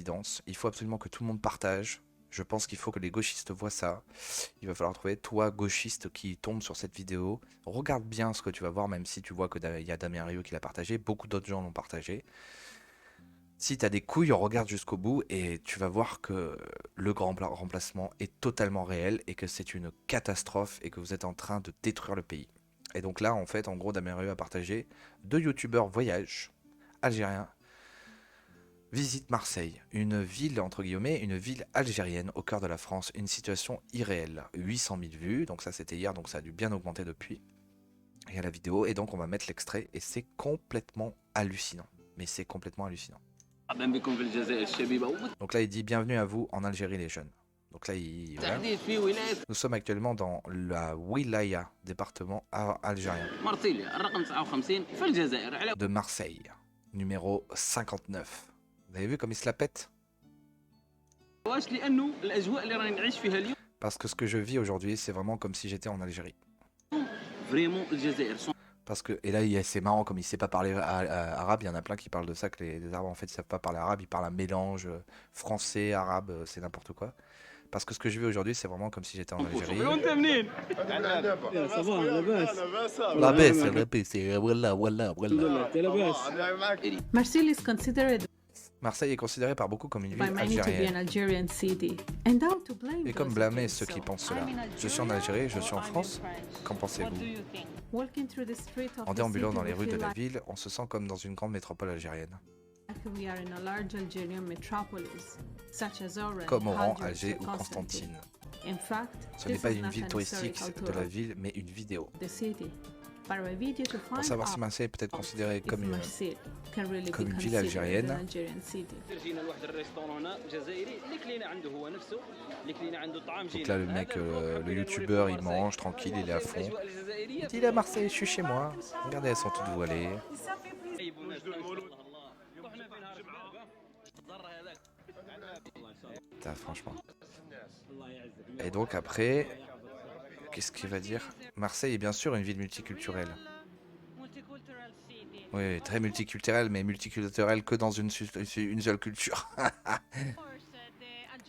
évidence. Il faut absolument que tout le monde partage. Je pense qu'il faut que les gauchistes voient ça. Il va falloir trouver, toi, gauchiste qui tombe sur cette vidéo, regarde bien ce que tu vas voir, même si tu vois qu'il y a Damien Rieu qui l'a partagé. Beaucoup d'autres gens l'ont partagé. Si tu as des couilles, regarde jusqu'au bout et tu vas voir que le grand remplacement est totalement réel et que c'est une catastrophe et que vous êtes en train de détruire le pays. Et donc là, en fait, en gros, Damien Rieu a partagé 2 youtubeurs voyage algériens visite Marseille, une ville entre guillemets, une ville algérienne au cœur de la France, une situation irréelle. 800 000 vues, donc ça c'était hier, donc ça a dû bien augmenter depuis. Il y a la vidéo, et donc on va mettre l'extrait, et c'est complètement hallucinant. Mais c'est complètement hallucinant. Donc là il dit bienvenue à vous en Algérie les jeunes. Donc là voilà. Nous sommes actuellement dans la wilaya, département algérien de Marseille, numéro 59. Vous avez vu comme il se la pète? Parce que ce que je vis aujourd'hui, c'est vraiment comme si j'étais en Algérie. Parce que, et là, c'est marrant, comme il ne sait pas parler arabe, il y en a plein qui parlent de ça, que les Arabes, en fait, ils ne savent pas parler arabe, ils parlent un mélange français, arabe, c'est n'importe quoi. Parce que ce que je vis aujourd'hui, c'est vraiment comme si j'étais en Algérie. La baisse, c'est voilà. Marseille is considered Marseille est considérée par beaucoup comme une by ville many to be an algérienne. Algerian city. And how to blame Et comme those blâmer against ceux qui so. pensent cela. Je suis en Algérie, je suis en France. Qu'en pensez-vous? Walking through the street of En the déambulant city, dans les we rues de feel la like ville, on se sent comme dans une grande métropole algérienne. we are in a large Algerian metropolis, such as Oran, Comme Oran, Algiers, Alger or ou Constantine. Constantine. In fact, Ce n'est this pas is une not ville an touristique historical de tour la of ville, mais une vidéo. the city. But a video to Pour find savoir si out Marseille peut être considérée if comme une Marseille can really comme be une ville considered algérienne. an Algerian city. Donc là, le mec, le youtubeur, il mange tranquille, il est à fond. Il dit là, Marseille, je suis chez moi. Regardez, elles sont toutes voilées. Putain, franchement. Et donc après, qu'est-ce qu'il va dire? Marseille est bien sûr une ville multiculturelle. Oui, très multiculturelle, mais multiculturelle que dans une seule culture.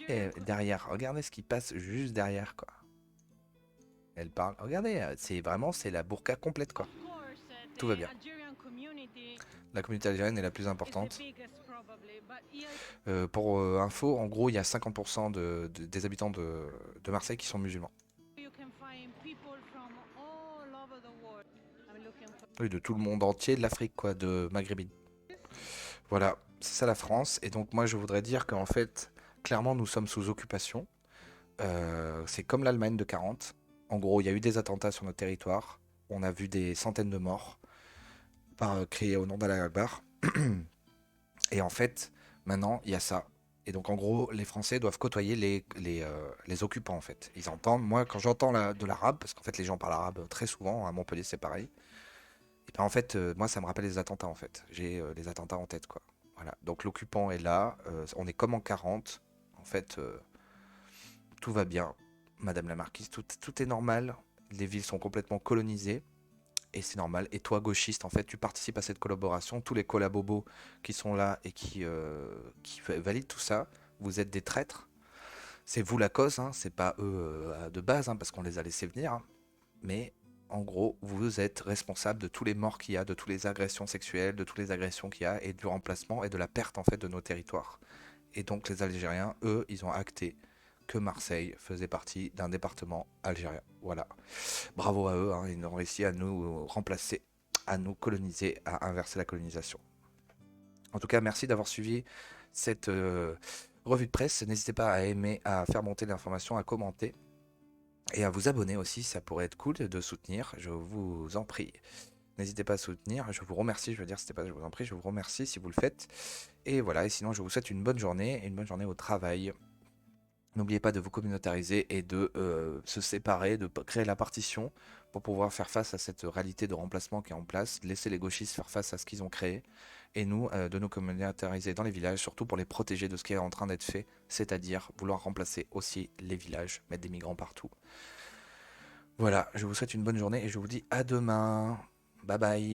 Et derrière, regardez ce qui passe juste derrière, quoi. Elle parle. Regardez, c'est la burqa complète, quoi. Tout va bien. La communauté algérienne est la plus importante. Pour info, en gros, il y a 50% des habitants de Marseille qui sont musulmans. Oui, de tout le monde entier, de l'Afrique, quoi, de maghrébine. Voilà, c'est ça la France. Et donc moi, je voudrais dire qu'en fait, clairement, nous sommes sous occupation. C'est comme l'Allemagne de 40. En gros, il y a eu des attentats sur notre territoire. On a vu des centaines de morts criés au nom d'Allah Akbar. Et en fait, maintenant, il y a ça. Et donc, en gros, les Français doivent côtoyer les occupants, en fait. Ils entendent, moi, quand j'entends de l'arabe, parce qu'en fait, les gens parlent arabe très souvent, à Montpellier, c'est pareil. Et ben, en fait, moi, ça me rappelle les attentats, en fait. J'ai les attentats en tête, quoi. Voilà. Donc, l'occupant est là. On est comme en 40. En fait, tout va bien. Madame la Marquise, tout est normal. Les villes sont complètement colonisées. Et c'est normal. Et toi, gauchiste, en fait, tu participes à cette collaboration. Tous les collabobos qui sont là et qui valident tout ça, vous êtes des traîtres. C'est vous la cause, hein, c'est pas eux de base, hein, parce qu'on les a laissés venir. Hein. Mais en gros, vous êtes responsable de tous les morts qu'il y a, de toutes les agressions sexuelles, de toutes les agressions qu'il y a, et du remplacement et de la perte en fait de nos territoires. Et donc les Algériens, eux, ils ont acté que Marseille faisait partie d'un département algérien. Voilà. Bravo à eux, hein, ils ont réussi à nous remplacer, à nous coloniser, à inverser la colonisation. En tout cas, merci d'avoir suivi cette revue de presse. N'hésitez pas à aimer, à faire monter l'information, à commenter et à vous abonner aussi. Ça pourrait être cool de soutenir, je vous en prie. N'hésitez pas à soutenir, je vous remercie, je veux dire, c'était pas je vous en prie, je vous remercie si vous le faites. Et voilà, et sinon je vous souhaite une bonne journée au travail. N'oubliez pas de vous communautariser et de se séparer, de créer la partition pour pouvoir faire face à cette réalité de remplacement qui est en place, laisser les gauchistes faire face à ce qu'ils ont créé, et nous, de nous communautariser dans les villages, surtout pour les protéger de ce qui est en train d'être fait, c'est-à-dire vouloir remplacer aussi les villages, mettre des migrants partout. Voilà, je vous souhaite une bonne journée et je vous dis à demain. Bye bye.